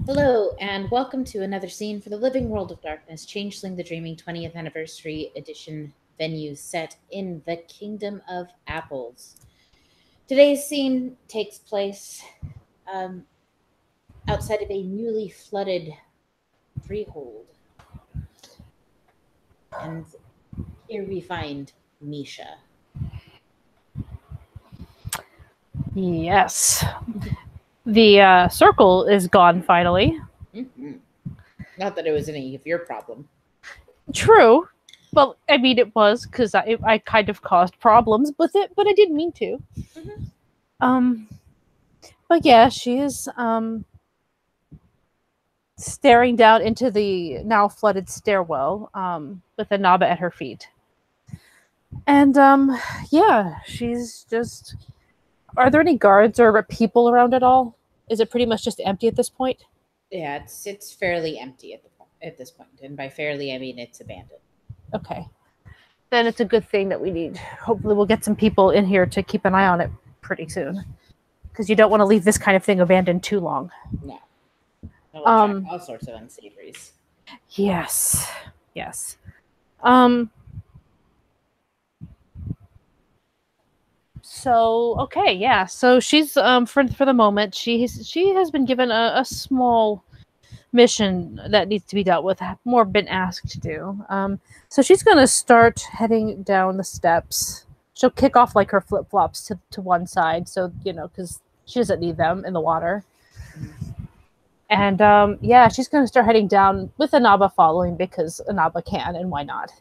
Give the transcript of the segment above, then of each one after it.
Hello, and welcome to another scene for the Living World of Darkness, Changeling the Dreaming 20th Anniversary Edition venue set in the Kingdom of Apples. Today's scene takes place um, outside of a newly flooded freehold. And here we find Misha. Yes. The circle is gone finally. Mm-hmm. Not that it was any of your problem. True. Well, I mean, it was because I kind of caused problems with it, but I didn't mean to. Mm-hmm. But yeah, she is staring down into the now flooded stairwell with Anaba at her feet. And yeah, she's just. Are there any guards or people around at all? Is it pretty much just empty at this point? Yeah, it's fairly empty at this point, and by fairly I mean it's abandoned. Okay. Then it's a good thing that we need. Hopefully, we'll get some people in here to keep an eye on it pretty soon, because you don't want to leave this kind of thing abandoned too long. No. All sorts of unsavories. Yes. So okay, yeah. So she's for the moment she has been given a small mission that needs to be dealt with. More been asked to do. So she's gonna start heading down the steps. She'll kick off like her flip flops to one side, so because she doesn't need them in the water. And yeah, she's gonna start heading down with Anaba following because Anaba can, and why not?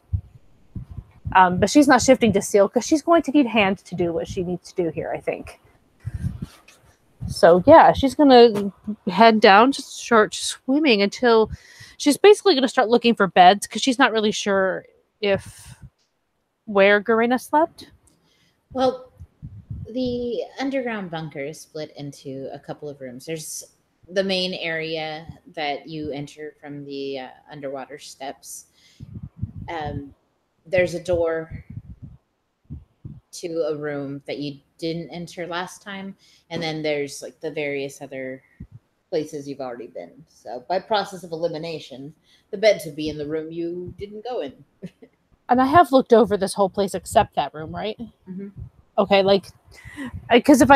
But she's not shifting to Seal because she's going to need hands to do what she needs to do here, I think. So yeah, she's gonna head down, just start swimming until she's basically gonna start looking for beds because she's not really sure where Garena slept. Well, the underground bunker is split into a couple of rooms. There's the main area that you enter from the underwater steps. There's a door to a room that you didn't enter last time, and then there's like the various other places you've already been. So by process of elimination, the beds would be in the room you didn't go in. And I have looked over this whole place except that room, right? Mm-hmm. Okay, like, because if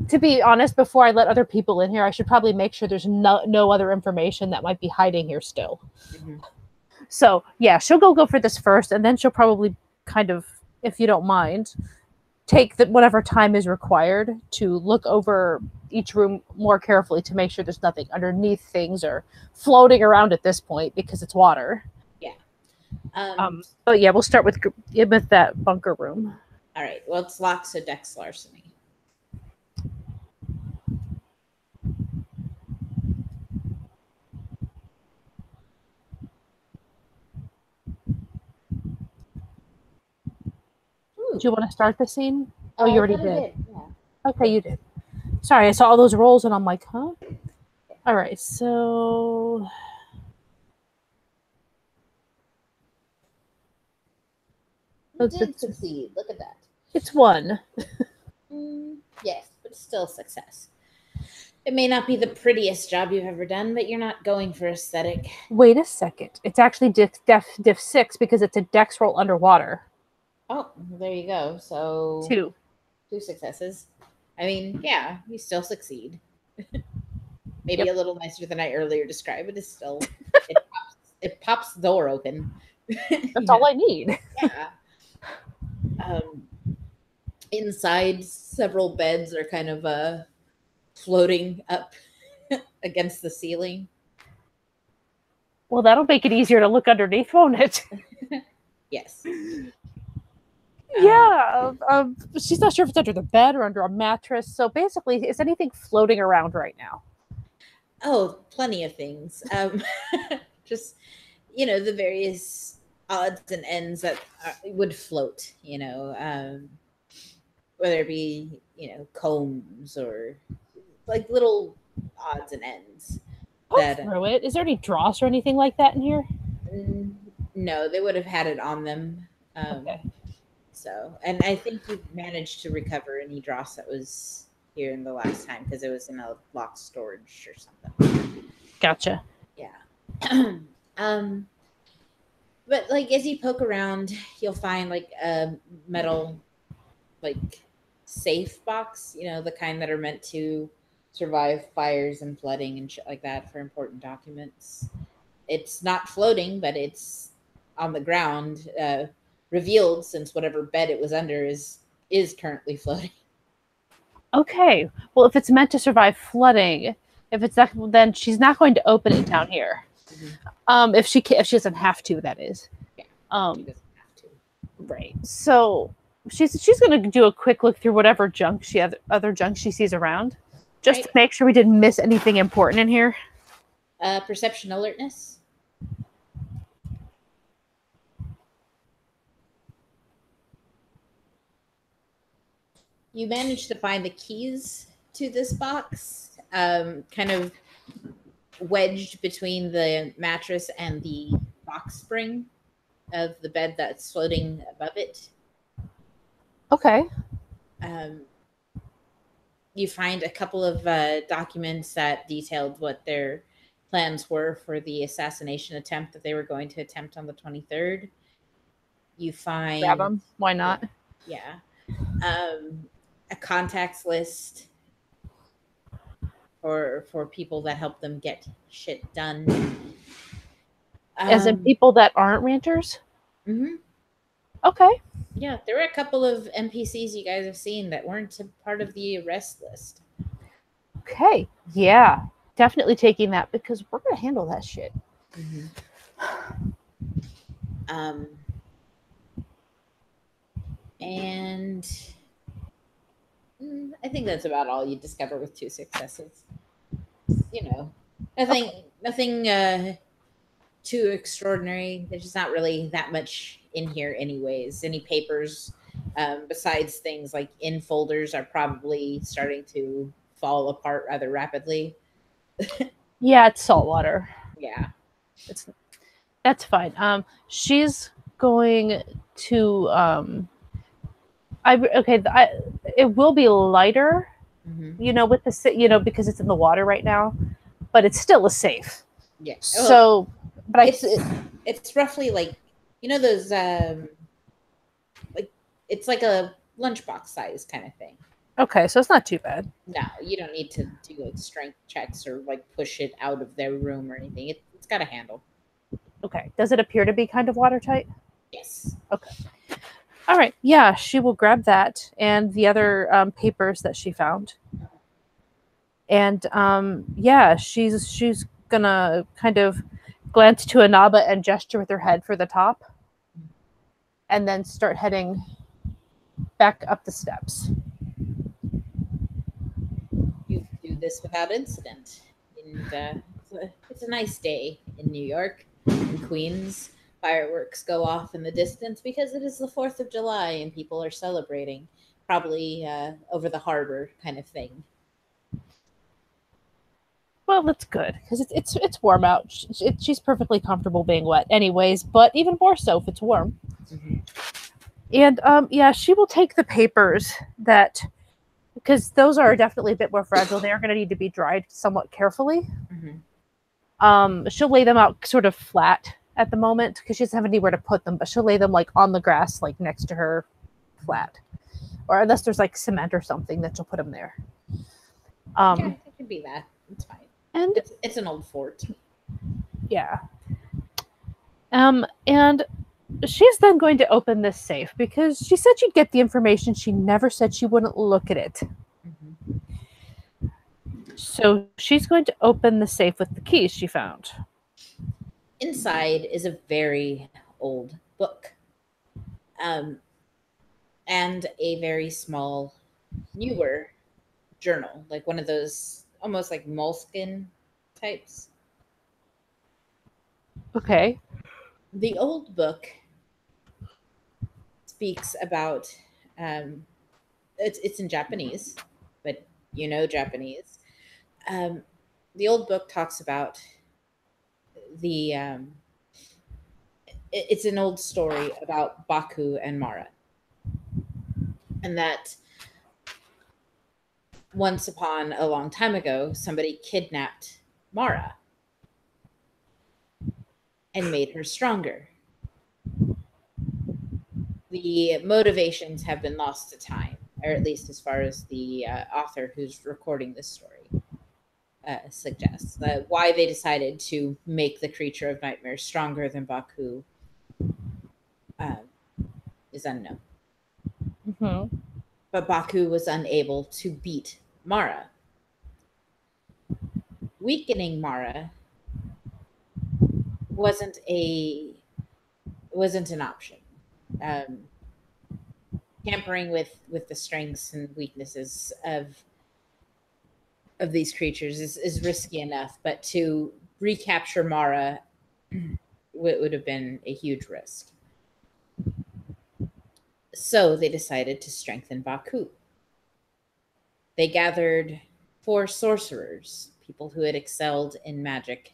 to be honest, before I let other people in here, I should probably make sure there's no other information that might be hiding here still. Mm-hmm. So yeah, she'll go for this first, and then she'll probably kind of, if you don't mind, take whatever time is required to look over each room more carefully to make sure there's nothing underneath things or floating around at this point because it's water. Yeah. But yeah, we'll start with that bunker room. All right. Well, it's locked, so Dex larceny. Do you want to start the scene? Oh, you already did. Yeah. Okay, you did. Sorry, I saw all those rolls and I'm like, huh? All right, so You did succeed. Look at that. It's 1. Yes, but still success. It may not be the prettiest job you've ever done, but you're not going for aesthetic. Wait a second. It's actually diff 6 because it's a dex roll underwater. Oh, there you go. So 2 successes. I mean, yeah, you still succeed. Maybe a little nicer than I earlier described, but it's still it pops the door open. That's all I need. Yeah. Inside, several beds are kind of floating up against the ceiling. Well, that'll make it easier to look underneath, won't it? Yes. Yeah. She's not sure if it's under the bed or under a mattress. So basically, is anything floating around right now? Oh, plenty of things. Just, the various odds and ends that would float, whether it be, combs or like little odds and ends. Through it. Is there any dross or anything like that in here? No, they would have had it on them. Okay. So, and I think you managed to recover any dross that was, here in the last time because it was in a locked storage or something. Gotcha. Yeah. But like as you poke around, you'll find like a metal like safe box, the kind that are meant to survive fires and flooding and shit like that for important documents. It's not floating, but it's on the ground, revealed since whatever bed it was under is currently floating. Okay. Well, if it's meant to survive flooding, if it's that, then she's not going to open it down here. Mm-hmm. If she doesn't have to, that is. Yeah, she Um, doesn't have to. right. So she's going to do a quick look through whatever junk other junk she sees around, just to Right. make sure we didn't miss anything important in here. Perception alertness. You managed to find the keys to this box, kind of wedged between the mattress and the box spring of the bed that's floating above it. Okay. Um, you find a couple of documents that detailed what their plans were for the assassination attempt that they were going to attempt on the 23rd. You Grab find, them. Why yeah, not? yeah, a contacts list for people that help them get shit done. As in people that aren't ranters? Mm-hmm. Okay. Yeah, there were a couple of NPCs you guys have seen that weren't a part of the arrest list. Okay. Yeah. Definitely taking that because we're going to handle that shit. Mm-hmm. And I think that's about all you discover with 2 successes. Nothing too extraordinary. There's just not really that much in here, anyways. Any papers, besides things like in folders, are probably starting to fall apart rather rapidly. Yeah, it's saltwater. Yeah. That's fine. She's going to it will be lighter, Mm-hmm. with because it's in the water right now, but it's still a safe. Yeah. Well, So, but it's roughly like those like it's like a lunchbox size kind of thing. okay, so it's not too bad. No, you don't need to do like strength checks or like push it out of their room or anything. It's got a handle. Okay, does it appear to be kind of watertight? Yes. Okay. All right. Yeah, she will grab that and the other papers that she found, and yeah, she's gonna kind of glance to Anaba and gesture with her head for the top, and then start heading back up the steps. You do this without incident, and it's a nice day in New York, in Queens. Fireworks go off in the distance because it is the 4th of July and people are celebrating, probably over the harbor kind of thing. Well, that's good because it's warm out. She's perfectly comfortable being wet, anyways. But even more so if it's warm. Mm-hmm. And yeah, she will take the papers that because those are definitely a bit more fragile. They are going to need to be dried somewhat carefully. Mm-hmm. She'll lay them out sort of flat at the moment because she doesn't have anywhere to put them. But she'll lay them like on the grass, like next to her, flat, or unless there's like cement or something that she'll put them there. Yeah, it could be that. It's fine. And it's an old fort. Yeah. And she's then going to open this safe because she said she'd get the information. She never said she wouldn't look at it. Mm-hmm. So she's going to open the safe with the keys she found. Inside is a very old book, and a very small, newer journal, like one of those almost like moleskin types. Okay. The old book speaks about it's in Japanese, but Japanese. The old book talks about the it's an old story about Baku and Mara, and that once upon a long time ago, somebody kidnapped Mara and made her stronger. The motivations have been lost to time, or at least as far as the author who's recording this story suggests. Why they decided to make the creature of nightmares stronger than Baku uh, is unknown. Mm-hmm. But Baku was unable to beat Mara. Weakening Mara wasn't an option. Um, Tampering with the strengths and weaknesses of these creatures is risky enough, but to recapture Mara would have been a huge risk. So they decided to strengthen Baku. They gathered 4 sorcerers, people who had excelled in magic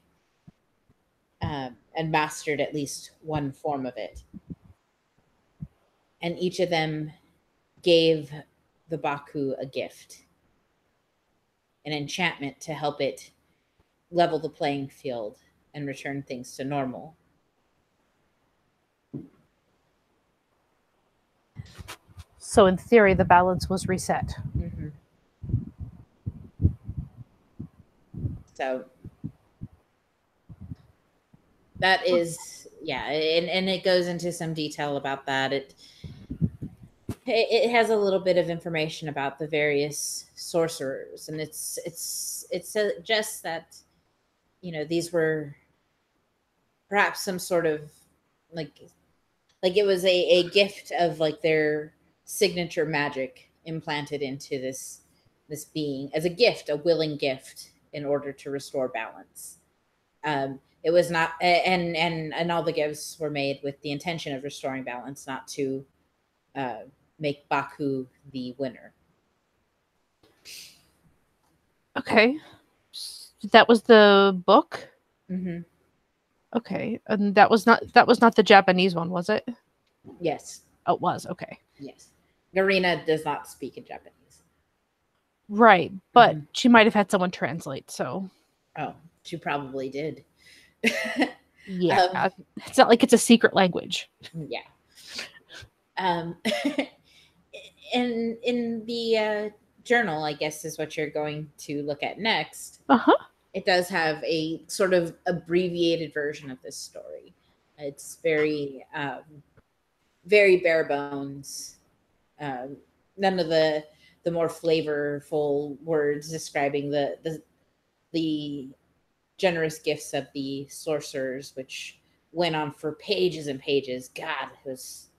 and mastered at least one form of it. And each of them gave the Baku a gift, an enchantment to help it level the playing field and return things to normal. So in theory, the balance was reset. Mm-hmm. So that is, yeah, and it goes into some detail about that. It has a little bit of information about the various sorcerers, and it suggests that these were perhaps some sort of like it was a gift of like their signature magic implanted into this being as a gift, a willing gift in order to restore balance. It was not, and all the gifts were made with the intention of restoring balance, not to uh, make Baku the winner. Okay. That was the book? Mm-hmm. Okay. And that was not the Japanese one, was it? Yes. Oh, it was. Okay. Yes. Garina does not speak in Japanese. Right. But Mm-hmm. she might have had someone translate, so. Oh, she probably did. Yeah. It's not like it's a secret language. Yeah. Um, in the journal, I guess is what you're going to look at next. Uh-huh. It does have a sort of abbreviated version of this story. It's very bare bones. Um, None of the more flavorful words describing the generous gifts of the sorcerers, which went on for pages and pages. God, it was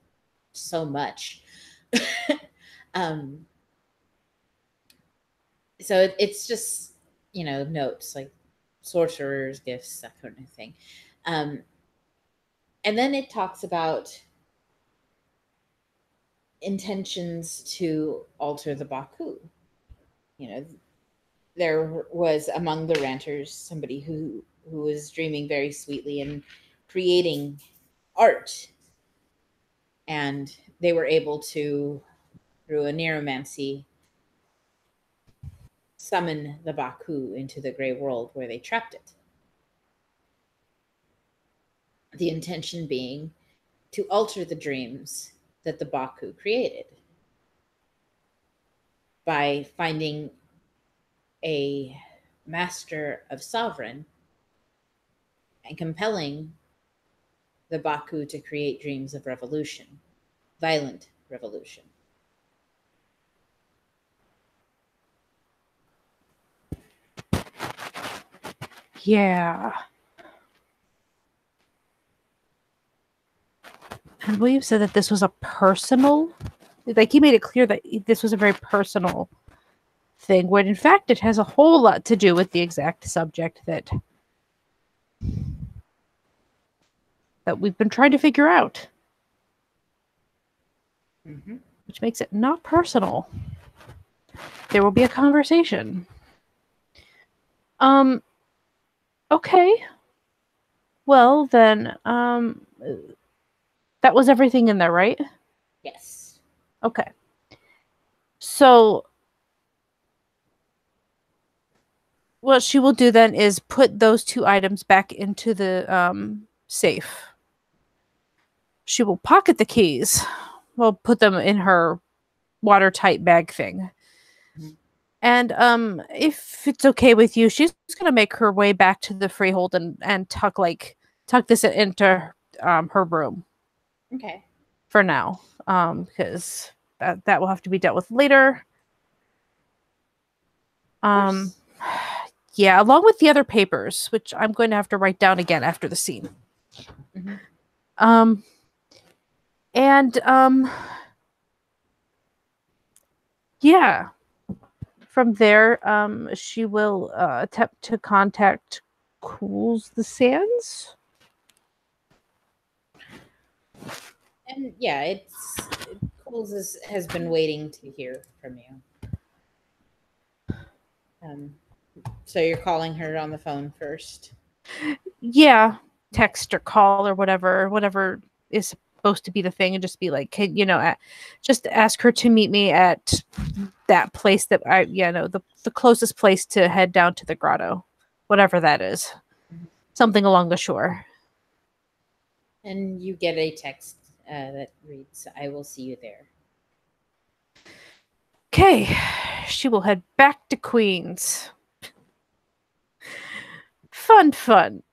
so much. um, so it's just notes like sorcerers, gifts, that kind of thing. Um, and then it talks about intentions to alter the Baku. You know, there was among the ranters somebody who was dreaming very sweetly and creating art, and they were able to, through a neuromancy, summon the Baku into the gray world where they trapped it. The intention being to alter the dreams that the Baku created by finding a master of sovereign and compelling the Baku to create dreams of revolution, violent revolution. Yeah. I believe you said that this was a personal, like he made it clear that this was a very personal thing, when in fact it has a whole lot to do with the exact subject that we've been trying to figure out, Mm-hmm. which makes it not personal. There will be a conversation. Okay. Well then, that was everything in there, right? Yes. Okay. So what she will do then is put those 2 items back into the safe. She will pocket the keys. Well, put them in her watertight bag thing. Mhm. And if it's okay with you, she's gonna make her way back to the freehold and tuck this into her room Okay. for now. Because that will have to be dealt with later. Of course. Yeah, along with the other papers, which I'm going to have to write down again after the scene. Mm-hmm. Um, and yeah, from there, she will attempt to contact Cools the Sands. And yeah, Coles has been waiting to hear from you. So you're calling her on the phone first. Yeah, text or call or whatever is supposed to be the thing, and just be like, just ask her to meet me at that place that the closest place to head down to the grotto, whatever that is, something along the shore. And you get a text that reads, "I will see you there." Okay, she will head back to Queens. Fun.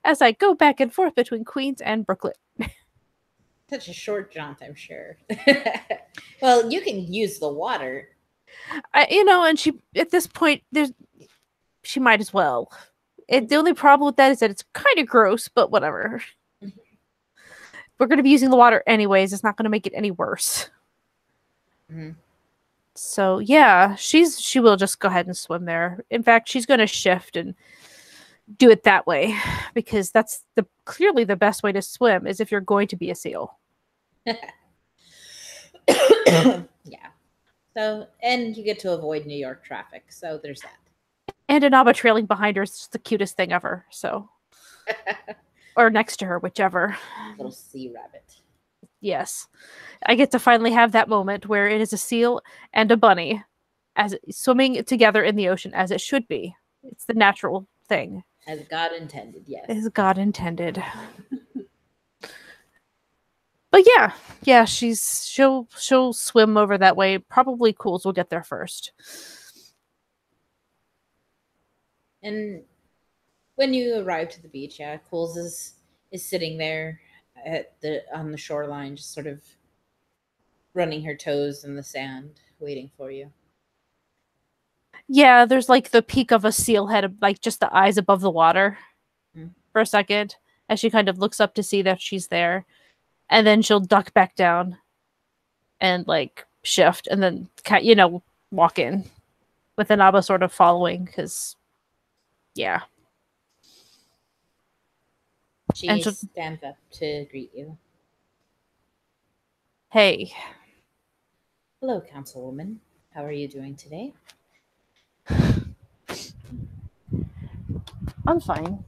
As I go back and forth between Queens and Brooklyn. Such a short jaunt, I'm sure. Well, you can use the water. And she at this point she might as well. The only problem with that is that it's kind of gross, but whatever. We're going to be using the water anyways. It's not going to make it any worse. Mm-hmm. So yeah, she will just go ahead and swim there. In fact, she's going to shift and do it that way, because that's clearly the best way to swim is if you're going to be a seal. Yeah. So, and you get to avoid New York traffic. So there's that. And Inaba trailing behind her is the cutest thing ever. So, or next to her, whichever. Little sea rabbit. Yes, I get to finally have that moment where it is a seal and a bunny as swimming together in the ocean as it should be. It's the natural thing. As God intended, yes. As God intended. But yeah, she'll swim over that way. Probably Cools will get there first. And when you arrive to the beach, yeah, Cools is sitting there on the shoreline, just sort of running her toes in the sand, waiting for you. Yeah, there's like the peak of a seal head, like just the eyes above the water for a second, as she kind of looks up to see that she's there. And then she'll duck back down and like shift and then walk in with Inaba sort of following, because yeah. She stands up to greet you. Hey. Hello, Councilwoman. How are you doing today? I'm fine.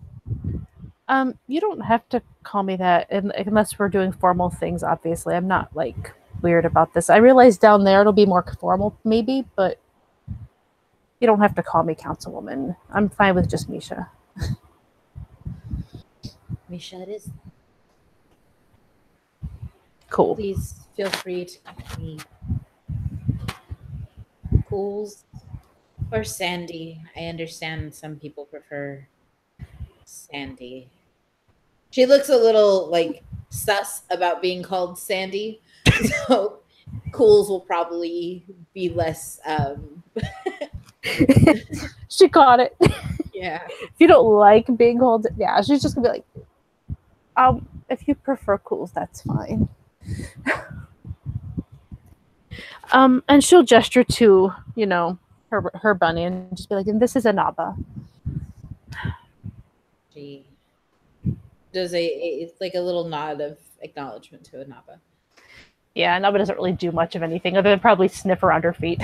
You don't have to call me that unless we're doing formal things, obviously. I'm not like weird about this. I realize down there it'll be more formal maybe, but you don't have to call me Councilwoman. I'm fine with just Misha. Misha, it is. Cool. Please feel free to call me Cools or Sandy. I understand some people prefer Sandy. She looks a little like sus about being called Sandy, so Cools will probably be less. She caught it. Yeah. If you don't like being called, yeah, she's just gonna be like, if you prefer Cools, that's fine. And she'll gesture to, her bunny and just be like, and this is Inaba. She does it's like a little nod of acknowledgement to Inaba. Yeah, Inaba doesn't really do much of anything other than probably sniff around her feet.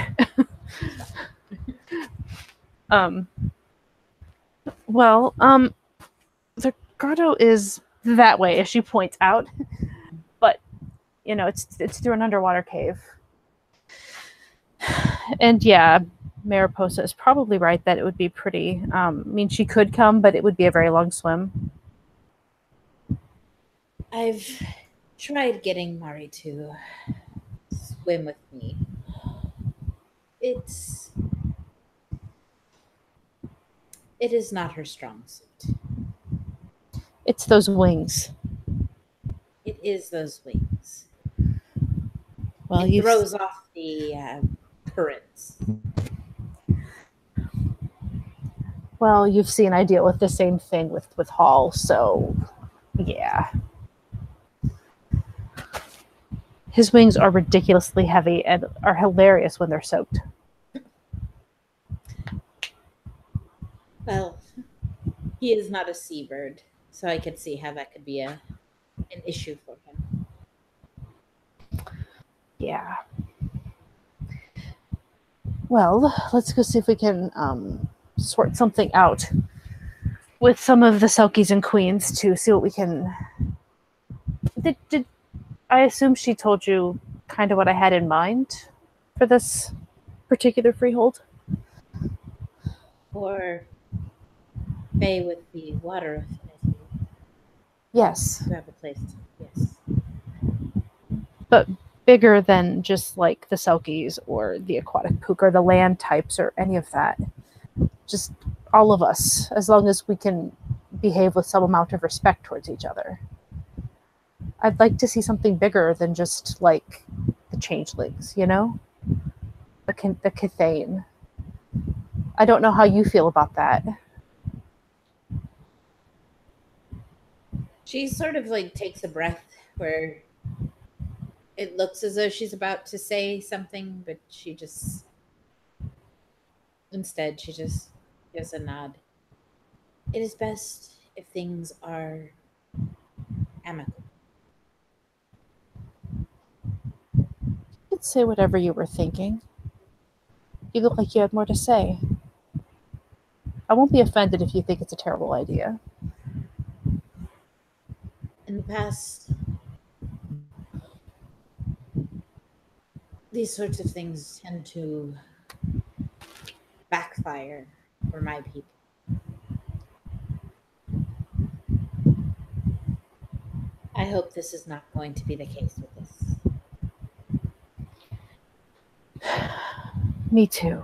Well, the grotto is that way, as she points out, but it's through an underwater cave. And yeah, Mariposa is probably right that it would be pretty. I mean, she could come, but it would be a very long swim. I've tried getting Mari to swim with me. It's it is not her strong suit. It's those wings. It is those wings. Well, It throws off the currents. you've seen I deal with the same thing with Hall, so yeah. His wings are ridiculously heavy and are hilarious when they're soaked. Well, he is not a seabird, so I could see how that could be an issue for him. Yeah. Well, let's go see if we can sort something out with some of the Selkies and Queens to see what we can. Did I assume she told you kind of what I had in mind for this particular freehold? Or Faye with the water affinity. Yes. To have a place. Yes. But bigger than just like the Selkies or the aquatic pook or the land types or any of that. Just all of us, as long as we can behave with some amount of respect towards each other. I'd like to see something bigger than just like the changelings, you know? The Cathane. I don't know how you feel about that. She sort of like takes a breath where it looks as though she's about to say something, but instead she just gives a nod. It is best if things are amicable. You could say whatever you were thinking. You look like you had more to say. I won't be offended if you think it's a terrible idea. In the past, these sorts of things tend to backfire for my people. I hope this is not going to be the case with this. Me too.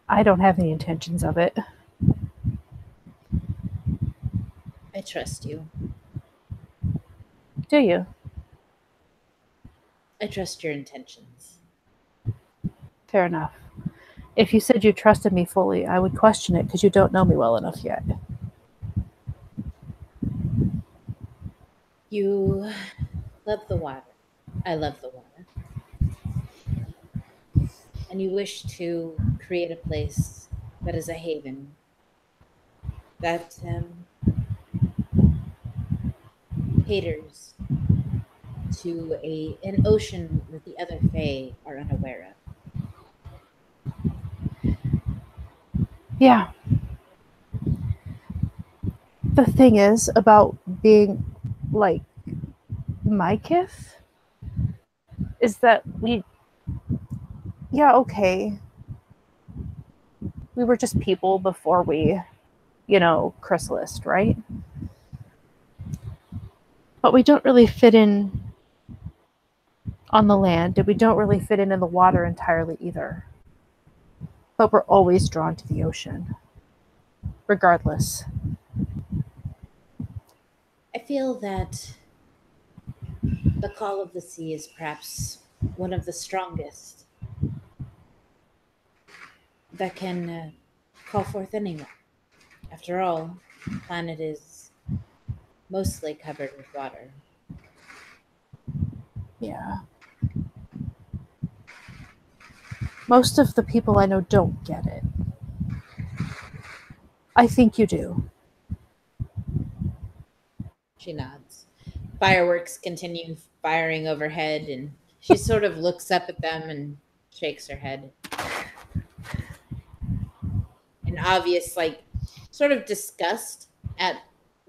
I don't have any intentions of it. I trust you. Do you? I trust your intentions. Fair enough. If you said you trusted me fully, I would question it because you don't know me well enough yet. You love the water. I love the water. And you wish to create a place that is a haven that caters to an ocean that the other Fae are unaware of. Yeah. The thing is about being like my kith is that okay. We were just people before we, chrysalis, right? But we don't really fit in on the land, and we don't really fit in the water entirely either. But we're always drawn to the ocean, regardless. I feel that the call of the sea is perhaps one of the strongest that can call forth anyone. After all, the planet is mostly covered with water. Yeah. Most of the people I know don't get it. I think you do. She nods. Fireworks continue firing overhead, and she sort of looks up at them and shakes her head. An obvious, like, sort of disgust at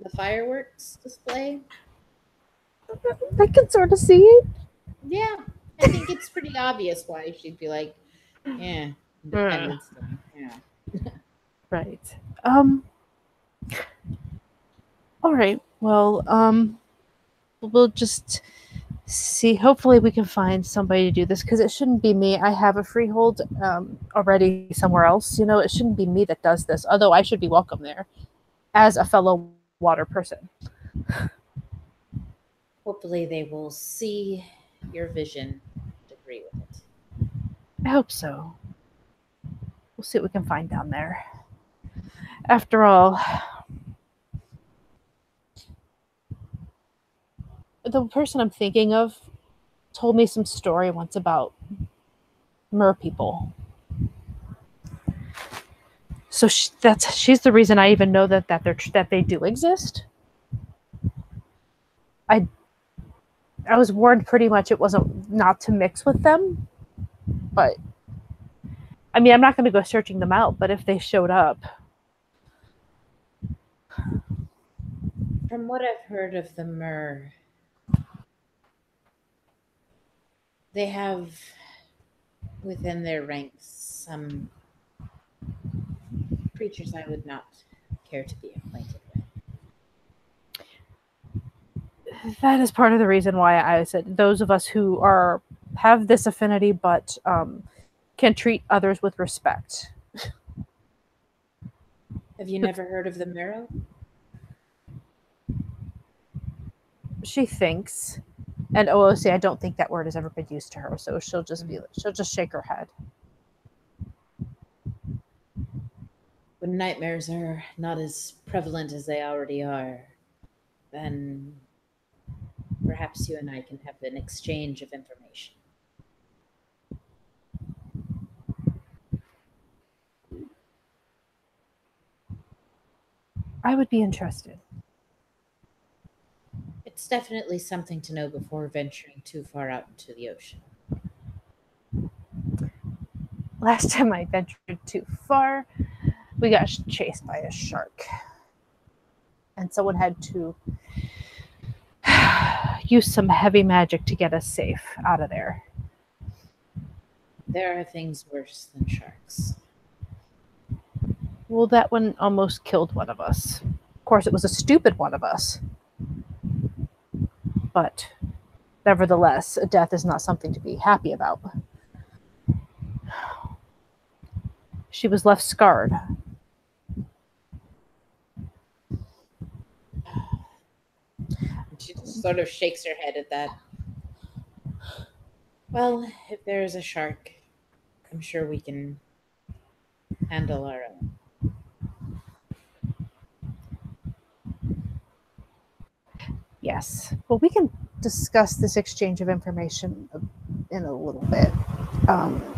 the fireworks display. I can sort of see it. Yeah, I think it's pretty obvious why she'd be like, yeah, Independence Day. Yeah. Right. All right. Well, we'll just see. Hopefully, we can find somebody to do this because it shouldn't be me. I have a freehold already somewhere else. You know, it shouldn't be me that does this. Although I should be welcome there as a fellow water person. Hopefully, they will see your vision and agree with it. I hope so. We'll see what we can find down there. After all, the person I'm thinking of told me some story once about mer people. So she's the reason I even know that they do exist. I I was warned pretty much it wasn't not to mix with them, but I mean I'm not going to go searching them out. But if they showed up, From what I've heard of the Mer, they have within their ranks some creatures I would not care to be acquainted with. that is part of the reason why I said those of us who are have this affinity, but can treat others with respect. Have you never heard of the Mero? She thinks, and OOC, I don't think that word has ever been used to her, so she'll just shake her head. When nightmares are not as prevalent as they already are, then perhaps you and I can have an exchange of information. I would be interested. It's definitely something to know before venturing too far out into the ocean. Last time I ventured too far, we got chased by a shark. And someone had to use some heavy magic to get us safe out of there. There are things worse than sharks. Well, that one almost killed one of us. Of course, it was a stupid one of us. But nevertheless, a death is not something to be happy about. She was left scarred. She just sort of shakes her head at that. Well, if there is a shark, I'm sure we can handle our own. Yes. Well, we can discuss this exchange of information in a little bit.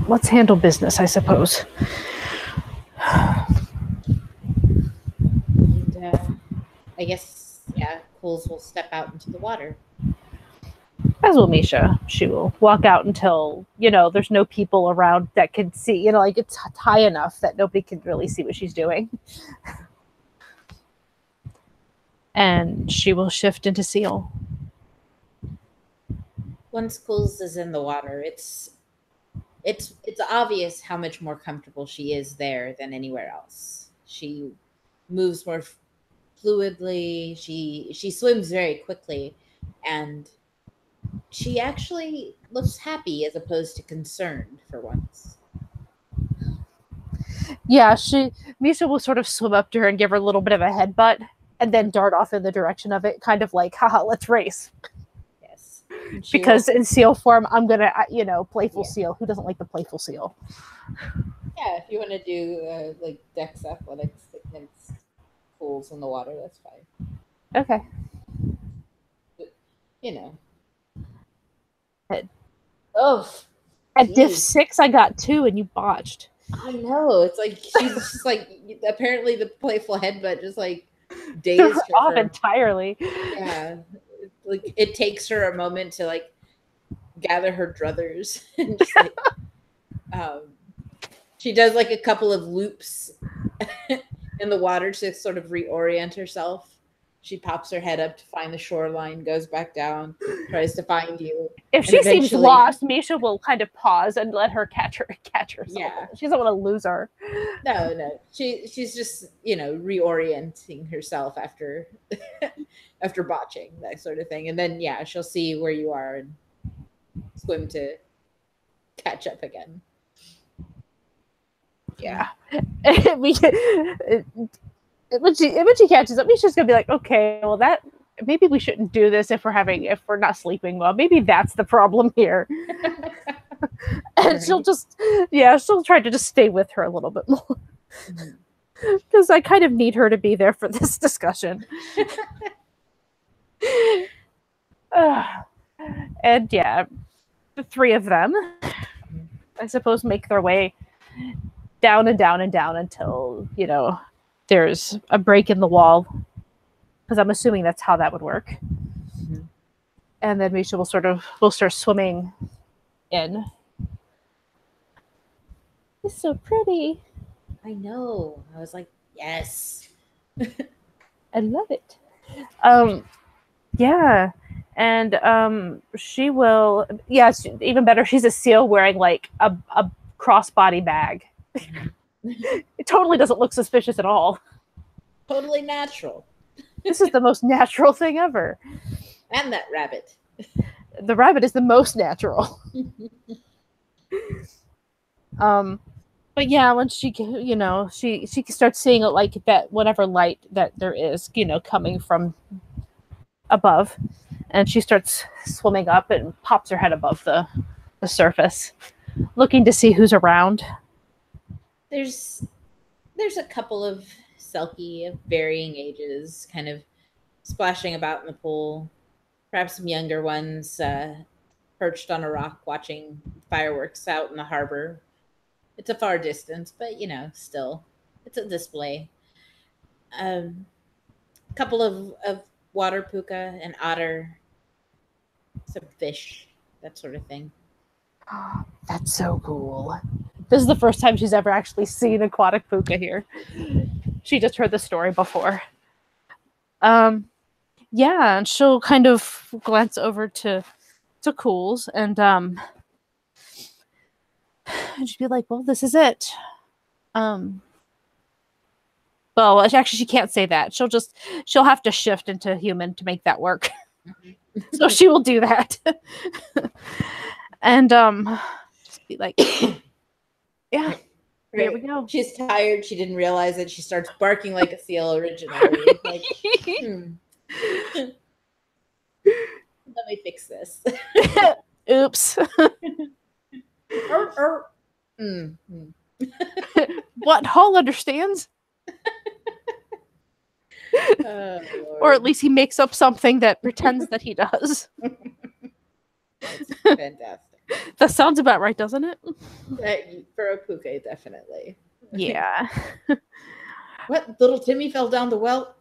Let's handle business, I suppose. And I guess, yeah, Coles will step out into the water. As will Misha. She will walk out until, there's no people around that can see, like it's high enough that nobody can really see what she's doing. And she will shift into seal. Once Coles is in the water, it's obvious how much more comfortable she is there than anywhere else. She moves more fluidly. She swims very quickly, and she actually looks happy as opposed to concerned for once. Yeah, Misha will sort of swim up to her and give her a little bit of a headbutt and then dart off in the direction of it, kind of like, haha, let's race. Yes. Because in seal form, I'm going to, playful seal. Who doesn't like the playful seal? Yeah, if you want to do like Dex athletics against pools in the water, that's fine. Okay. But, Oh, at diff 6, I got 2, and you botched. I know. It's like she's just like apparently the playful headbutt just like dazed her off entirely. Yeah, like it takes her a moment to like gather her druthers and just like she does like a couple of loops in the water to sort of reorient herself, She pops her head up to find the shoreline, goes back down, tries to find you. If And she seems eventually, lost, Misha will kind of pause and let her catch herself. yeah. She doesn't want to lose her. No. She's just, reorienting herself after after botching, that sort of thing. And then yeah, she'll see where you are and swim to catch up again. Yeah. When she catches up, Misha's gonna be like, okay, well that maybe we shouldn't do this if we're not sleeping well. Maybe that's the problem here. And Right. she'll try to just stay with her a little bit more. Because I kind of need her to be there for this discussion. And yeah, the three of them, I suppose, make their way down and down and down until, there's a break in the wall. Because I'm assuming that's how that would work. Mhm. And then Misha will start swimming in. It's so pretty. I know. I was like, yes. I love it. Yeah. And she will, even better, she's a seal wearing like a crossbody bag. It totally doesn't look suspicious at all. Totally natural. This is the most natural thing ever. And that rabbit. The rabbit is the most natural. But yeah, when she starts seeing it, like that, whatever light that there is, coming from above, and she starts swimming up and pops her head above the surface, looking to see who's around. There's a couple of Selkie of varying ages kind of splashing about in the pool. Perhaps some younger ones perched on a rock watching fireworks out in the harbor. It's a far distance, but still, it's a display. A couple of water puka, an otter, some fish, that sort of thing. That's so cool. This is the first time she's ever actually seen aquatic puka here. She just heard the story before. Yeah, and she'll kind of glance over to Cools and she'd be like, well, this is it. Well, actually, she can't say that. She'll have to shift into human to make that work. So she will do that. And just be like, yeah, here we go. She's tired. She didn't realize it. She starts barking like a seal originally. Like, let me fix this. Oops. What? Hall understands? Or at least he makes up something that pretends that he does. That's fantastic. That sounds about right, doesn't it? For a puka, definitely. Yeah. What? Little Timmy fell down the well?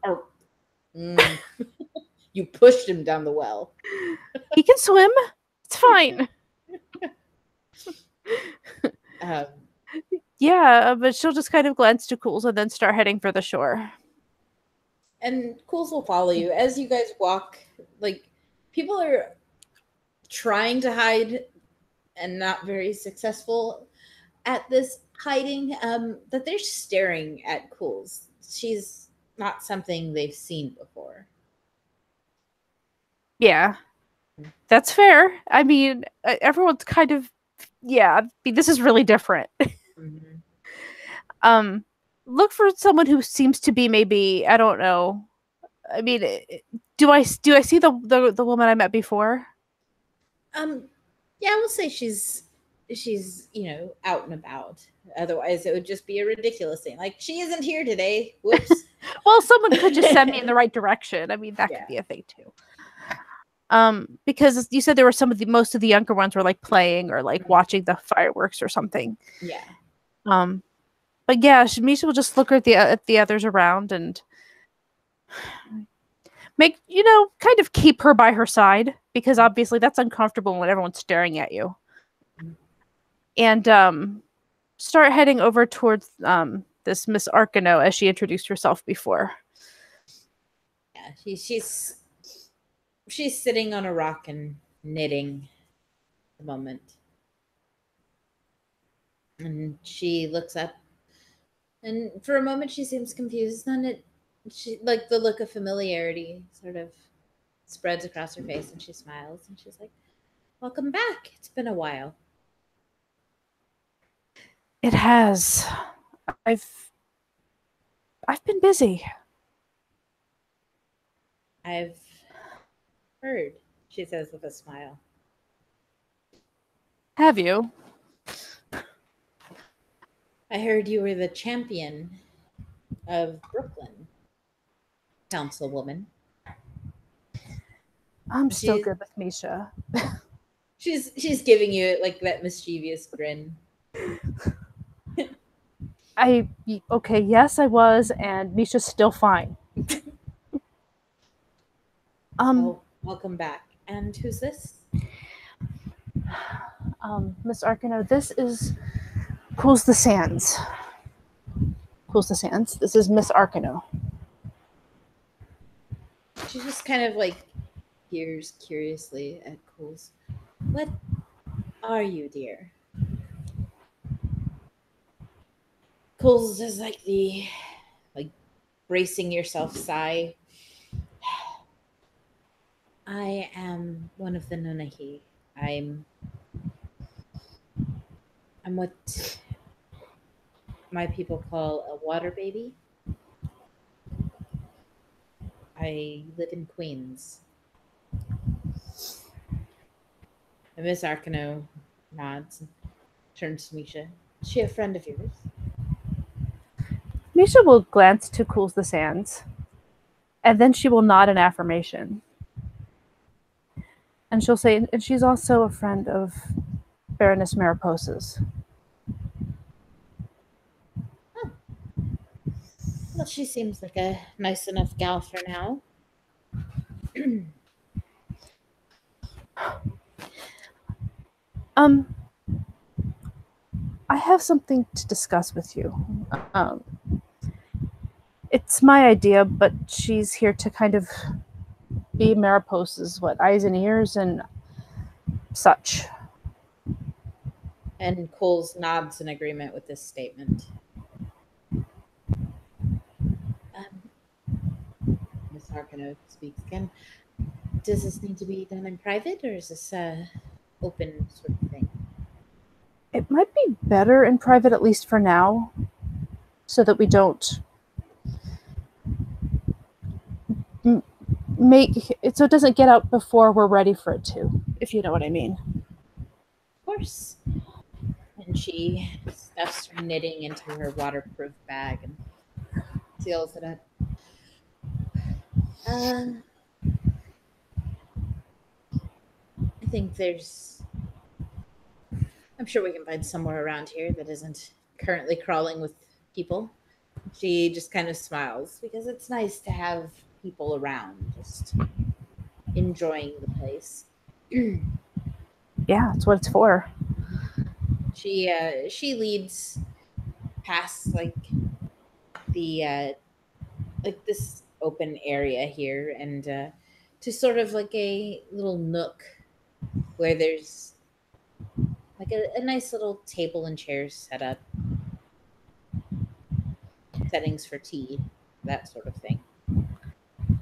You pushed him down the well. He can swim. It's fine. Yeah, but she'll just kind of glance to Cools and then start heading for the shore. And Cools will follow you as you guys walk. Like, people are trying to hide and not very successful at this hiding, that they're staring at Cools. She's not something they've seen before. Yeah, that's fair. I mean, everyone's kind of, this is really different. Mm-hmm. Look for someone who seems to be maybe, I don't know. I mean, do I see the woman I met before? Yeah, we'll say she's out and about. Otherwise, it would just be a ridiculous thing. Like, she isn't here today. Whoops. Well, someone could just send me in the right direction. I mean, that could be a thing too. Because you said there were most of the younger ones were like playing or like watching the fireworks or something. Yeah. But yeah, Misha will just look at the others around and make, kind of keep her by her side, because obviously that's uncomfortable when everyone's staring at you. And start heading over towards this Miss Arkano, as she introduced herself before. Yeah, she's sitting on a rock and knitting at the moment. And she looks up, and for a moment she seems confused. Then she like the look of familiarity sort of spreads across her face, and she smiles, and she's like, "Welcome back. It's been a while." It has. I've I've been busy. "I've heard," she says with a smile. Have you? "I heard you were the champion of Brooklyn, councilwoman." I'm still She's good with Misha. she's giving you like that mischievous grin. Okay, yes, I was, and Misha's still fine. "Oh, welcome back. And who's this?" Miss Arkano, this is Cools the Sands. Cools the Sands. This is Miss Arkano. She just kind of like peers curiously at Coles. "What are you, dear?" Coles is like the like bracing yourself sigh. "I am one of the Nunahi. I'm I'm what my people call a water baby. I live in Queens." And Miss Arkano nods and turns to Misha. "Is she a friend of yours?" Misha will glance to Cools the Sands, and then she will nod in affirmation. And she'll say, and she's also a friend of Baroness Mariposa's. "Oh, well, she seems like a nice enough gal for now." Um, I have something to discuss with you. Um, it's my idea, but she's here to kind of be Mariposa's eyes and ears and such. And Coles nods in agreement with this statement. Miss Arkano speaks again. "Does this need to be done in private, or is this a open sort of thing?" It might be better in private, at least for now, so that we don't make it so it doesn't get out before we're ready for it to, if you know what I mean. "Of course." And she stuffs her knitting into her waterproof bag and seals it up. I think I'm sure we can find somewhere around here that isn't currently crawling with people. She just kind of smiles because it's nice to have people around, just enjoying the place. Yeah, that's what it's for. She leads past the like this open area here and to sort of like a little nook where there's like a nice little table and chairs set up, settings for tea, that sort of thing.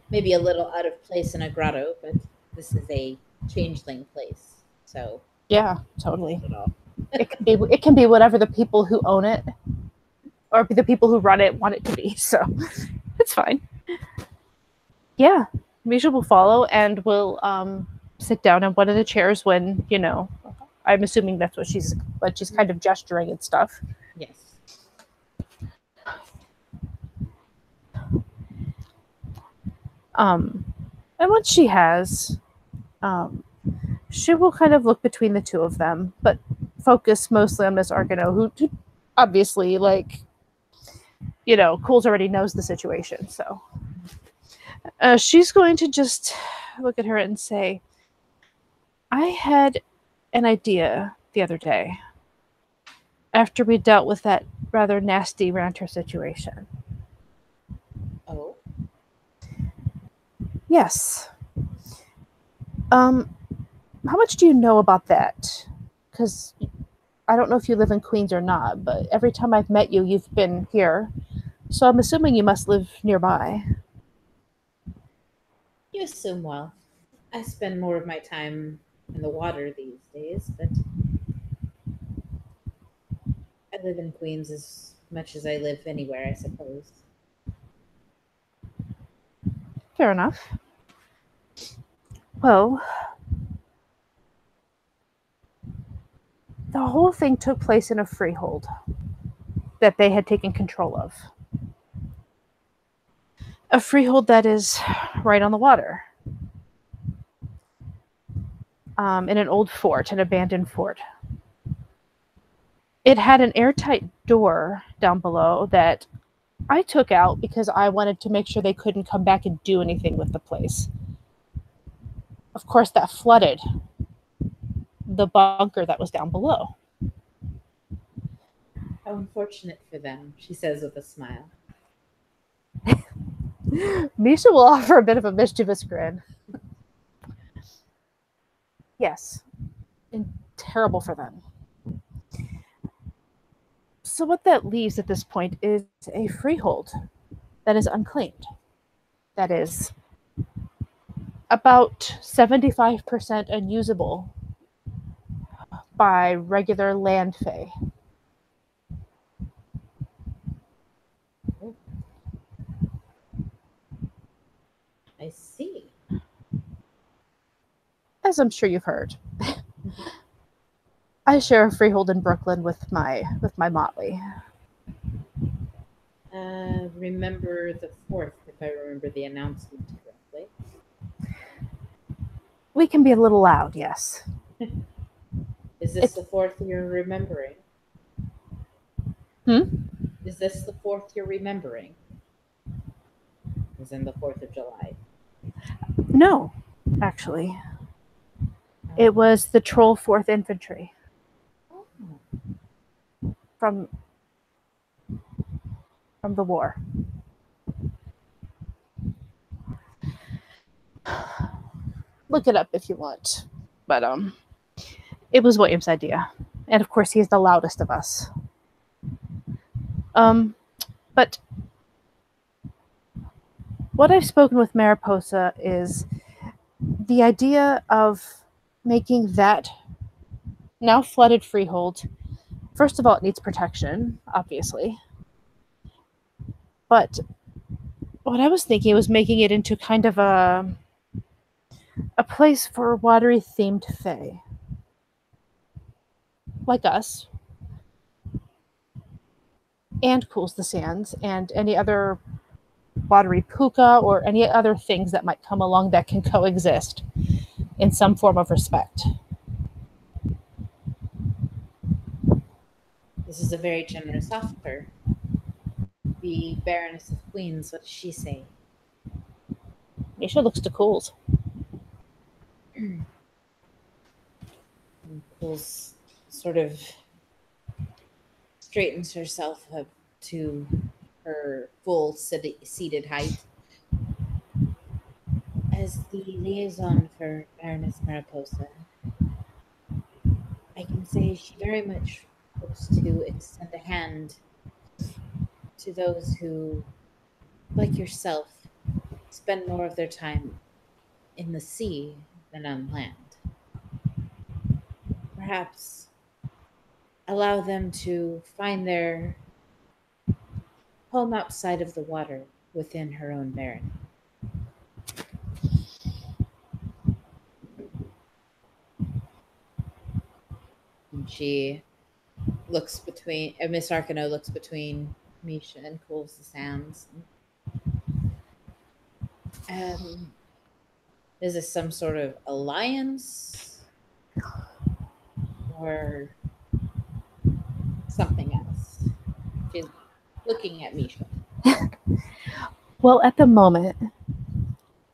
Maybe a little out of place in a grotto, but this is a changeling place, so Yeah, totally. not at all. It can be whatever the people who own it or the people who run it want it to be. So it's fine. Yeah, Misha will follow and will sit down on one of the chairs when I'm assuming that's what she's kind of gesturing and stuff. Yes. Um, and once she has, um, she will kind of look between the two of them, but focus mostly on Miss Argano, who obviously, Cools already knows the situation. So she's going to just look at her and say, I had an idea the other day after we dealt with that rather nasty ranter situation. Oh. Yes. How much do you know about that? Because I don't know if you live in Queens or not, but every time I've met you, you've been here. So I'm assuming you must live nearby. You assume well. I spend more of my time in the water these days, but I live in Queens as much as I live anywhere, I suppose. Fair enough. Well, the whole thing took place in a freehold that they had taken control of. A freehold that is right on the water, in an old fort, an abandoned fort. It had an airtight door down below that I took out because I wanted to make sure they couldn't come back and do anything with the place. Of course, that flooded the bunker that was down below. How unfortunate for them, she says with a smile. Misha will offer a bit of a mischievous grin. Yes, and terrible for them. So, what that leaves at this point is a freehold that is unclaimed. That is about 75% unusable by regular land fae. Oh, I see. As I'm sure you've heard. I share a freehold in Brooklyn with my motley. Remember the 4th, if I remember the announcement correctly. We can be a little loud, yes. Is this the 4th you're remembering? Hmm? Is this the 4th you're remembering? As in the 4th of July. No, actually. It was the Troll 4th Infantry Oh, from the war. Look it up if you want. But it was William's idea. And of course he's the loudest of us. But what I've spoken with Mariposa is the idea of making that now flooded freehold. First of all, it needs protection, obviously. But what I was thinking was making it into kind of a place for watery themed fae. Like us. And cools the sands and any other watery puka or any other things that might come along that can coexist in some form of respect. this is a very generous offer. The Baroness of Queens, what does she say? Misha looks to cools. And Cools sort of straightens herself up to her full seated height. As the liaison for Baroness Mariposa, I can say she very much hopes to extend a hand to those who, like yourself, spend more of their time in the sea than on land. Perhaps allow them to find their home outside of the water within her own barony. And she looks between, Miss Arkano looks between Misha and cools the sands. Is this some sort of alliance or something else? She's looking at Misha. Well, at the moment,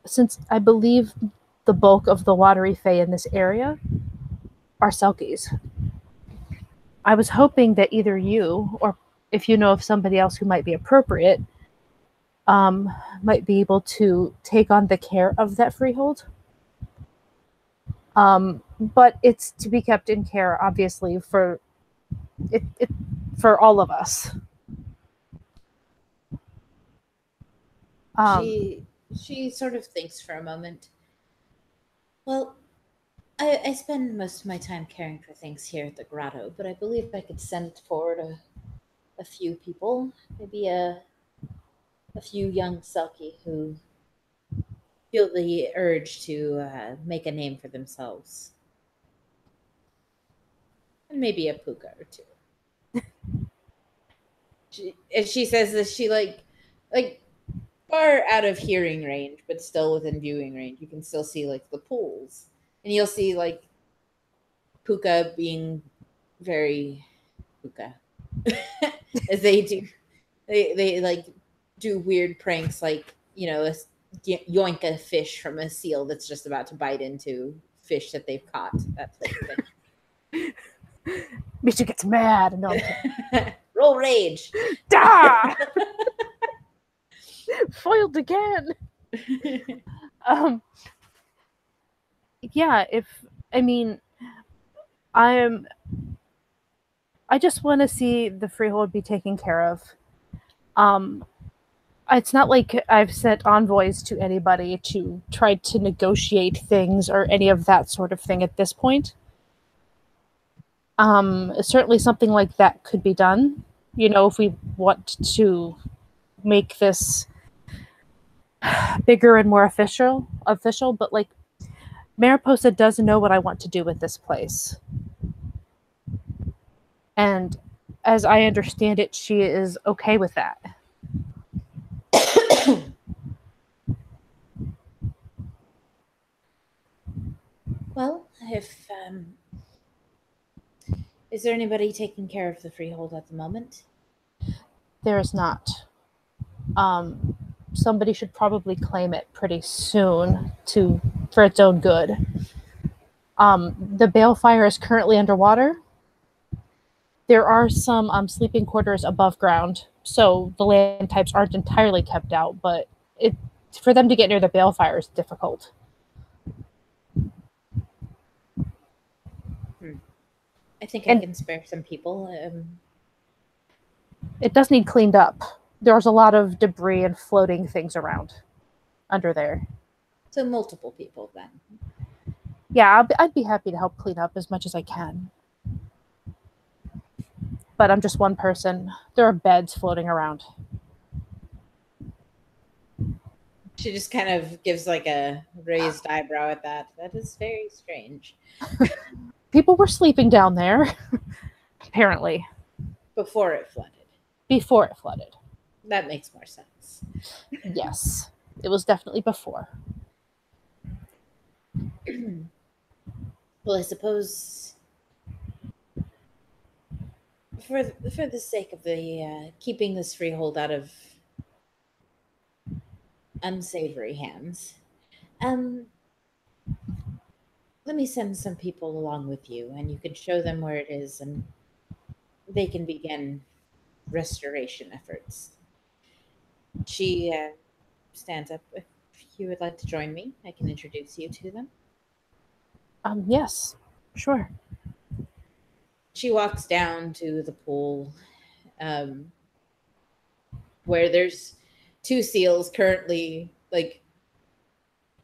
since I believe the bulk of the watery fae in this area are Selkies, I was hoping that either you, or if you know of somebody else who might be appropriate, might be able to take on the care of that freehold. But it's to be kept in care, obviously, for for all of us. She sort of thinks for a moment. Well, I spend most of my time caring for things here at the grotto, but I believe I could send forward a few people, maybe a few young Selkie who feel the urge to make a name for themselves, and maybe a puka or two. And she says that she like far out of hearing range, but still within viewing range. You can still see like the pools, and you'll see like puka being very puka as they do. They like do weird pranks, like yoink a fish from a seal that's just about to bite into fish that they've caught. That sort of thing. Misha gets mad. No, roll rage. Da! Foiled again. um, yeah. If I mean, I just want to see the freehold be taken care of. It's not like I've sent envoys to anybody to try to negotiate things or any of that sort of thing at this point. Certainly something like that could be done. If we want to make this bigger and more official, but like Mariposa does know what I want to do with this place. And as I understand it, she is okay with that. Well, if is there anybody taking care of the freehold at the moment? There is not. Somebody should probably claim it pretty soon for its own good. The balefire is currently underwater. There are some sleeping quarters above ground, so the land types aren't entirely kept out, but for them to get near the balefire is difficult. I think I can spare some people. It does need cleaned up. There's a lot of debris and floating things around under there. So multiple people then. Yeah, I'd be happy to help clean up as much as I can. But I'm just one person. There are beds floating around. She just kind of gives like a raised eyebrow at that. That is very strange. People were sleeping down there, apparently. Before it flooded. Before it flooded. That makes more sense. Yes, it was definitely before. Well, I suppose for the sake of the keeping this freehold out of unsavory hands, let me send some people along with you, and you can show them where it is, and they can begin restoration efforts. She stands up. If you would like to join me, I can introduce you to them. Yes, sure. She walks down to the pool, where there's two seals currently like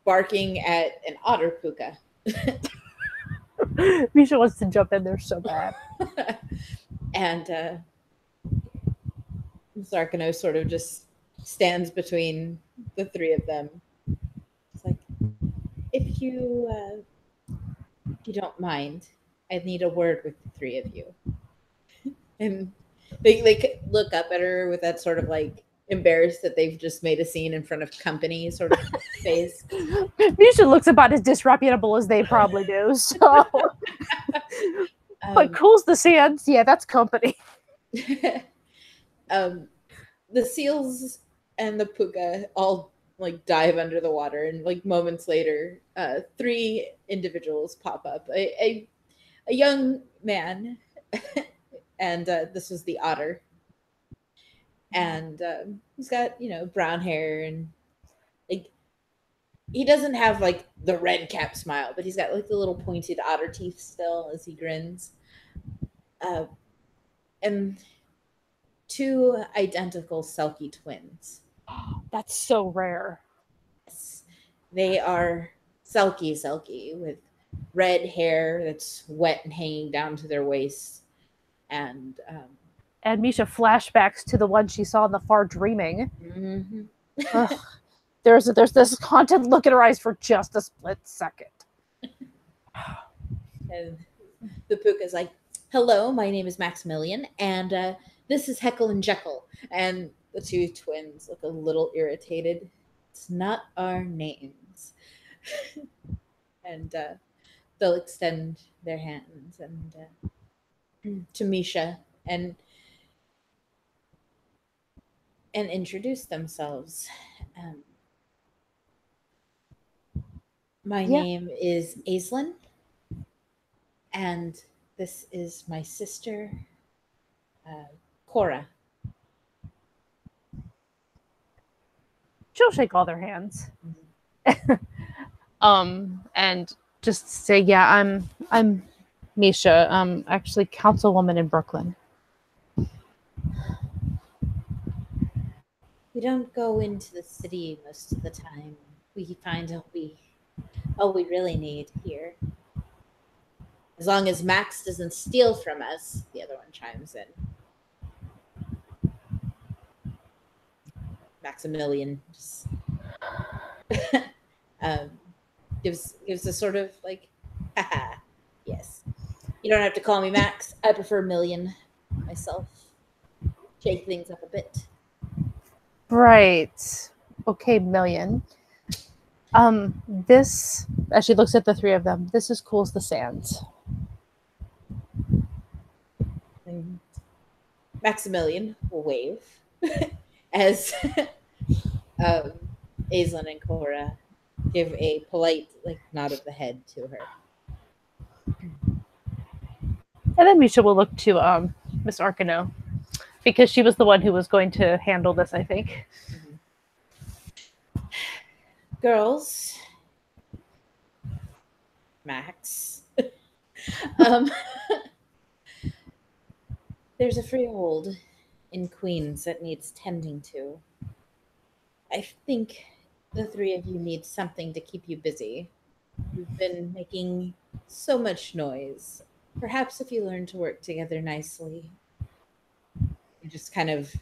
barking at an otter puka. Misha wants to jump in there so bad. And Zarkano sort of just stands between the three of them. It's like, if you don't mind, I need a word with the three of you. And they look up at her with that sort of like embarrassed that they've just made a scene in front of company sort of face. Misha looks about as disreputable as they probably do. So, what cools the sands? Yeah, that's company. The seals and the puka all like dive under the water, and like moments later, three individuals pop up. A young man, and this was the otter. and he's got brown hair, and like he doesn't have like the red cap smile, but he's got like the little pointed otter teeth still as he grins. Uh, and two identical Selkie twins. That's so rare. Yes. They are Selkie with red hair that's wet and hanging down to their waist, and And Misha flashbacks to the one she saw in the far dreaming. mm-hmm. Ugh. There's this haunted look in her eyes for just a split second. And the Puka's like, "Hello, my name is Maximilian, and this is Heckle and Jekyll." And the two twins look a little irritated. It's not our names. And they'll extend their hands and to Misha and introduce themselves. Um, my Yeah. name is Aislinn, and this is my sister, Cora. She'll shake all their hands. And just say, yeah, I'm Misha, actually councilwoman in Brooklyn. We don't go into the city most of the time. We find all we really need here. As long as Max doesn't steal from us, the other one chimes in. Maximilian just gives a sort of like, haha, yes. You don't have to call me Max. I prefer Million myself. Shake things up a bit. Right. Okay, Million. This, as she looks at the three of them, this is cool as the sands. And Maximilian will wave as Aislinn and Cora give a polite like nod of the head to her. And then Misha will look to Miss Arkano, because she was the one who was going to handle this, I think. Girls, Max, there's a freehold in Queens that needs tending to. I think the three of you need something to keep you busy. You've been making so much noise. Perhaps if you learn to work together nicely, you just kind of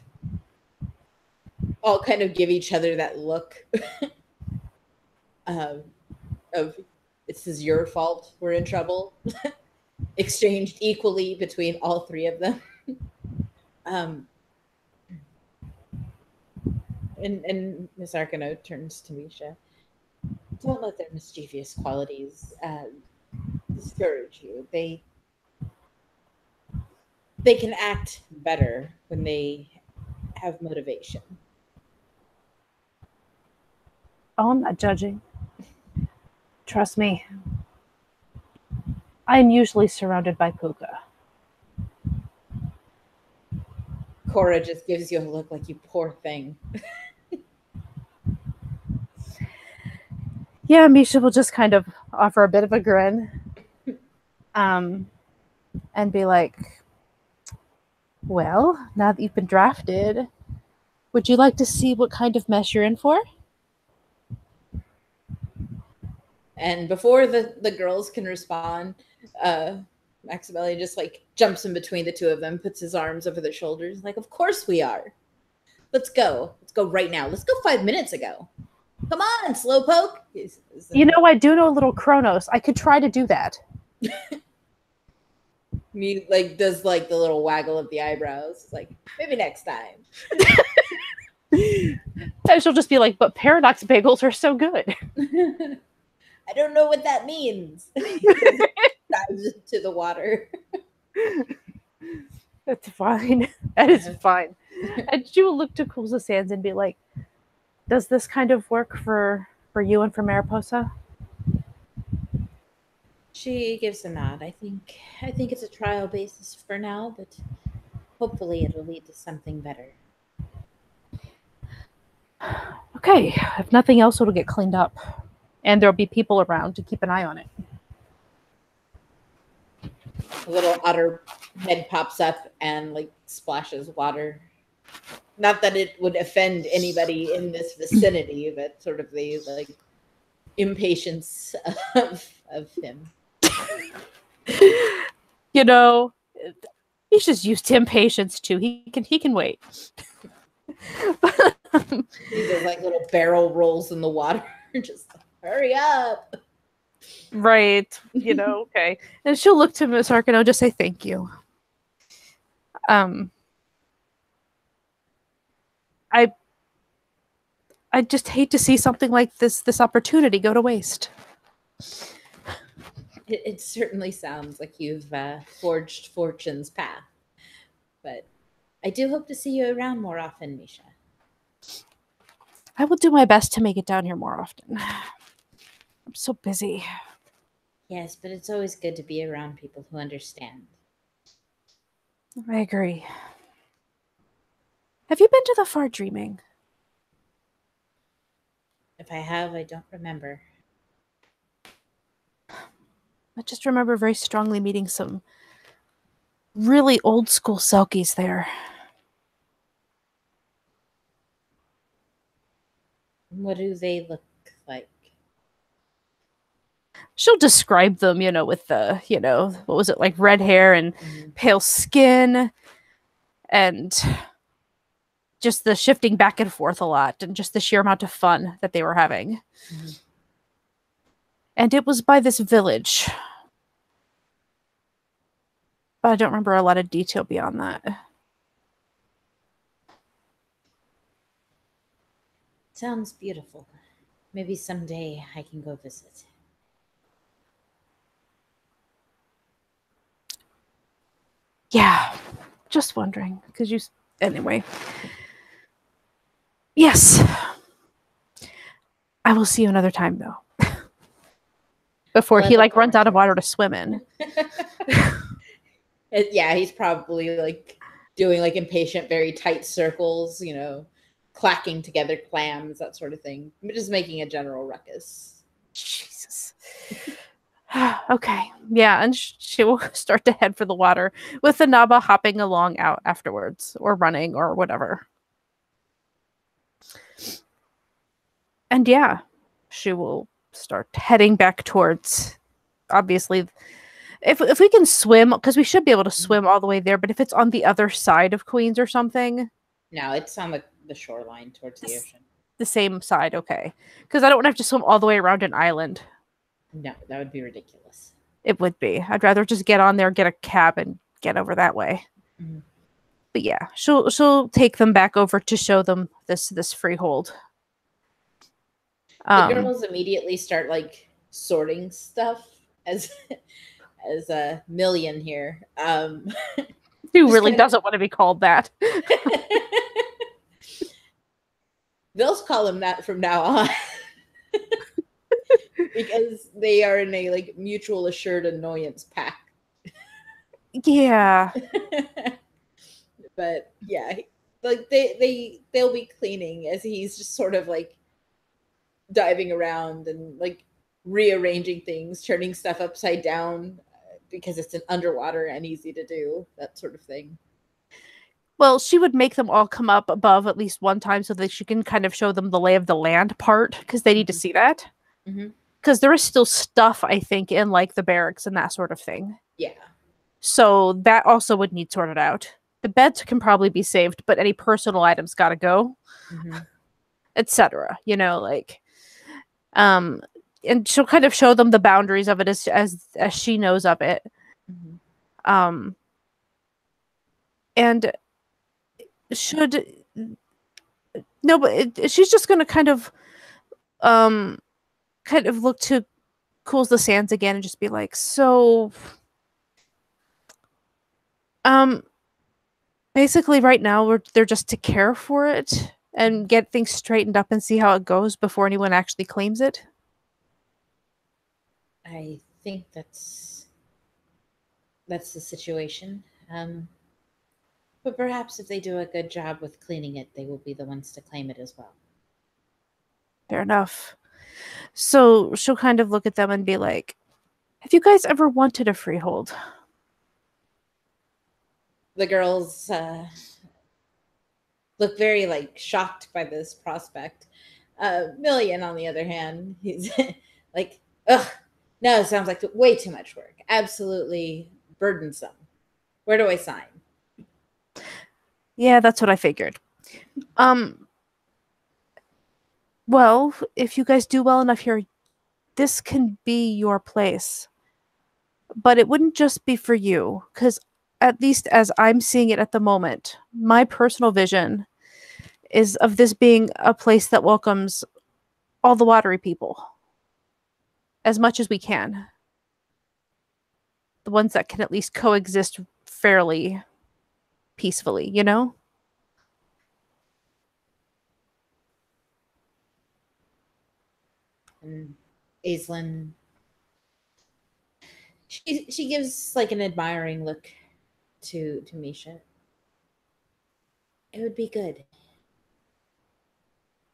all kind of give each other that look of this is your fault, we're in trouble, exchanged equally between all three of them. And Miss Arkano turns to Misha. Don't let their mischievous qualities discourage you. They can act better when they have motivation. Oh, I'm not judging. Trust me. I am usually surrounded by puka. Cora just gives you a look like, you poor thing. Yeah, Misha will just kind of offer a bit of a grin, and be like, well, now that you've been drafted, would you like to see what kind of mess you're in for? And before the girls can respond, Maximilian just like jumps in between the two of them, puts his arms over their shoulders, like, of course we are. Let's go. Let's go right now. Let's go 5 minutes ago. Come on, Slowpoke. You know, I do know a little Kronos. I could try to do that. He like does like the little waggle of the eyebrows. It's like, maybe next time. And she'll just be like, but Paradox bagels are so good. I don't know what that means. Dives into the water. That's fine. That is fine. And she will look to Cool's of Sands and be like, does this kind of work for you and for Mariposa? She gives a nod. I think it's a trial basis for now, but hopefully it'll lead to something better. Okay, if nothing else, it'll get cleaned up. And there'll be people around to keep an eye on it. A little otter head pops up and like splashes water. Not that it would offend anybody in this vicinity, but sort of the like impatience of him. You know, he's just used to impatience too. He can wait. He does like little barrel rolls in the water. Just hurry up. Right. Okay. And she'll look to Miss Arkano, just say thank you. I just hate to see something like this opportunity go to waste. It certainly sounds like you've forged fortune's path. But I do hope to see you around more often, Misha. I will do my best to make it down here more often. I'm so busy. Yes, but it's always good to be around people who understand. I agree. Have you been to the Far Dreaming? If I have, I don't remember. I just remember very strongly meeting some really old school Selkies there. What do they look like? She'll describe them, with the, what was it, like red hair and pale skin and just the shifting back and forth a lot and just the sheer amount of fun that they were having. Mm-hmm. And it was by this village. But I don't remember a lot of detail beyond that. Sounds beautiful. Maybe someday I can go visit. Yeah, just wondering. Anyway. Yes. I will see you another time, though. Before he, runs out of water to swim in. Yeah, he's probably, doing, impatient, very tight circles, clacking together clams, that sort of thing. Just making a general ruckus. Jesus. Okay. Yeah, and she will start to head for the water with the Naba hopping along out afterwards, or running, or whatever. And yeah, she will start heading back towards, obviously, if we can swim, because we should be able to swim all the way there, but if it's on the other side of Queens or something. No, it's on the shoreline towards the ocean. The same side, okay. Because I don't want to have to swim all the way around an island. No, that would be ridiculous. It would be. I'd rather just get on there, get a cab, and get over that way. Mm-hmm. But yeah, she'll take them back over to show them this freehold. The girls immediately start sorting stuff as a million here. Who really doesn't want to be called that? They'll call him that from now on. Because they are in a mutual assured annoyance pact. Yeah. But yeah, they'll be cleaning as he's just sort of diving around and rearranging things, turning stuff upside down because it's an underwater and easy to do, that sort of thing. Well, she would make them all come up above at least one time so that she can kind of show them the lay of the land part, because they need to see that. Because there is still stuff, I think, in the barracks and that sort of thing. Yeah. So that also would need sorted out. The beds can probably be saved, but any personal items gotta go, etc. And she'll kind of show them the boundaries of it as she knows of it. And should no, but she's just gonna kind of look to Cools the Sands again and just be like, so basically right now they're just to care for it and get things straightened up and see how it goes before anyone actually claims it. I think that's the situation. But perhaps if they do a good job with cleaning it, they will be the ones to claim it as well. Fair enough. So she'll kind of look at them and be like, have you guys ever wanted a freehold? The girls look very like shocked by this prospect. Million, on the other hand, he's like, ugh, no, sounds like way too much work. Absolutely burdensome. Where do I sign? Yeah, that's what I figured. Well, if you guys do well enough here, this can be your place. But it wouldn't just be for you, because at least as I'm seeing it at the moment, my personal vision is of this being a place that welcomes all the watery people as much as we can. The ones that can at least coexist fairly peacefully, you know? And Aislinn, she gives like an admiring look to Misha. It would be good.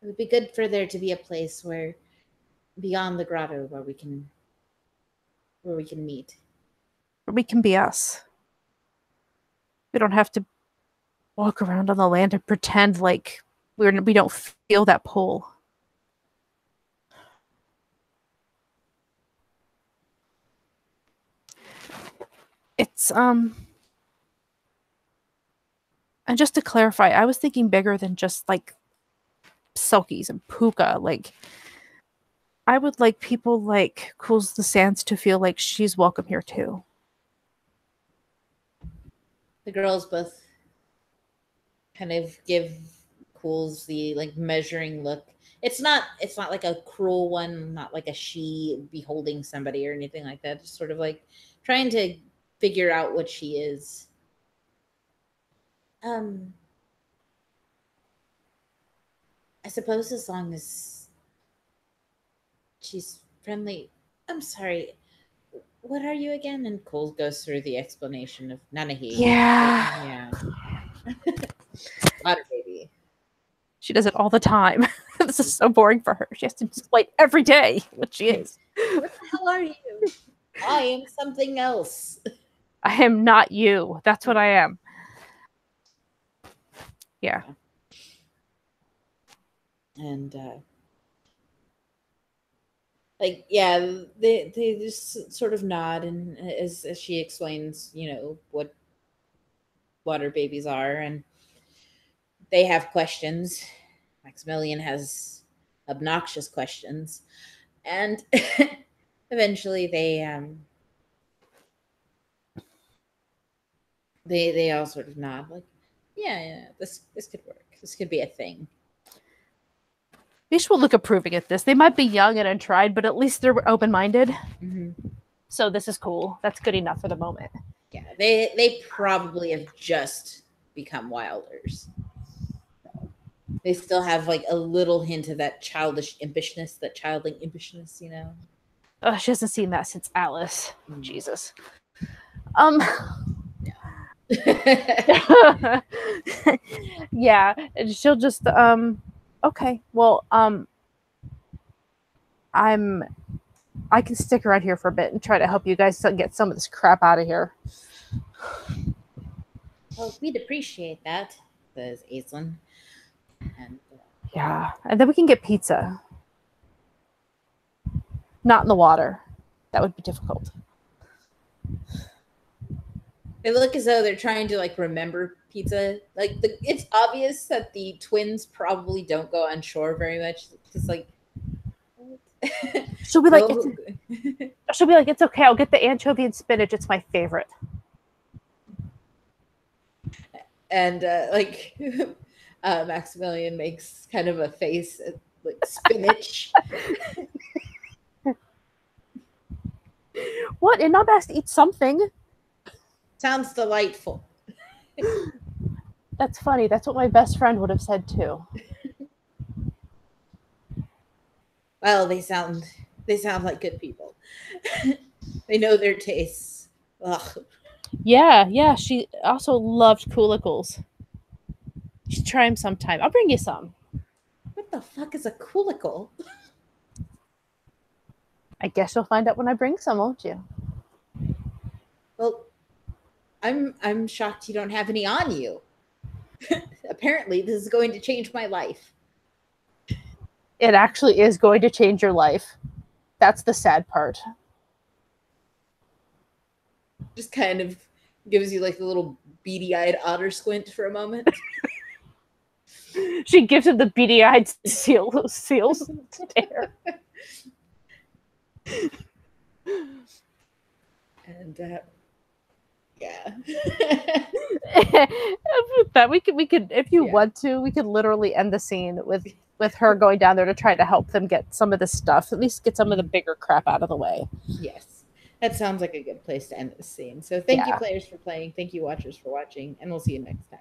It would be good for there to be a place where beyond the grotto where we can meet. We can be us. We don't have to walk around on the land and pretend like we don't feel that pull. It's and just to clarify, I was thinking bigger than just like Selkies and Puka. Like I would like people like Cools the Sands to feel like she's welcome here too. The girls both kind of give Cools the like measuring look. It's not like a cruel one, not like a she beholding somebody or anything like that. Just sort of like trying to figure out what she is. Um I suppose as long as she's friendly. I'm sorry. What are you again? And Cole goes through the explanation of Nanahi. Yeah. Yeah. Otter baby. She does it all the time. This is so boring for her. She has to explain every day what she is. What the hell are you? I am something else. I am not you. That's what I am. Yeah. And like yeah, they just sort of nod, and as she explains, what water babies are, and they have questions. Maximilian has obnoxious questions, and eventually they all sort of nod, like, yeah, this could work. This could be a thing. Nisha will look approving at this. They might be young and untried, but at least they're open-minded. Mm-hmm. So this is cool. That's good enough for the moment. Yeah, they probably have just become wilders. They still have like a little hint of that childish impishness, that childling impishness, Oh, she hasn't seen that since Alice. Mm. Jesus. Yeah. Yeah, and she'll just okay. Well, I can stick around here for a bit and try to help you guys get some of this crap out of here. Well, we'd appreciate that, says Aislinn. And yeah, and then we can get pizza. Not in the water. That would be difficult. they look as though they're trying to like remember pizza. Like it's obvious that the twins probably don't go on shore very much. Just like she'll be like, it's okay. I'll get the anchovy and spinach. It's my favorite. And Maximilian makes kind of a face at like spinach. What? And not best to eat something. Sounds delightful. That's funny. That's what my best friend would have said too. Well, they sound like good people. They know their tastes. Ugh. Yeah. She also loved coolicles. You should try them sometime. I'll bring you some. What the fuck is a coolicle? I guess you'll find out when I bring some, won't you? Well, I'm shocked you don't have any on you. Apparently, this is going to change my life. It actually is going to change your life. That's the sad part. Just kind of gives you like a little beady-eyed otter squint for a moment. She gives him the beady-eyed seal stare. And yeah. That we could if you want to, we could literally end the scene with her going down there to try to help them get some of this stuff, at least get some of the bigger crap out of the way. Yes. That sounds like a good place to end this scene. So thank you, players, for playing. Thank you, watchers, for watching, and we'll see you next time.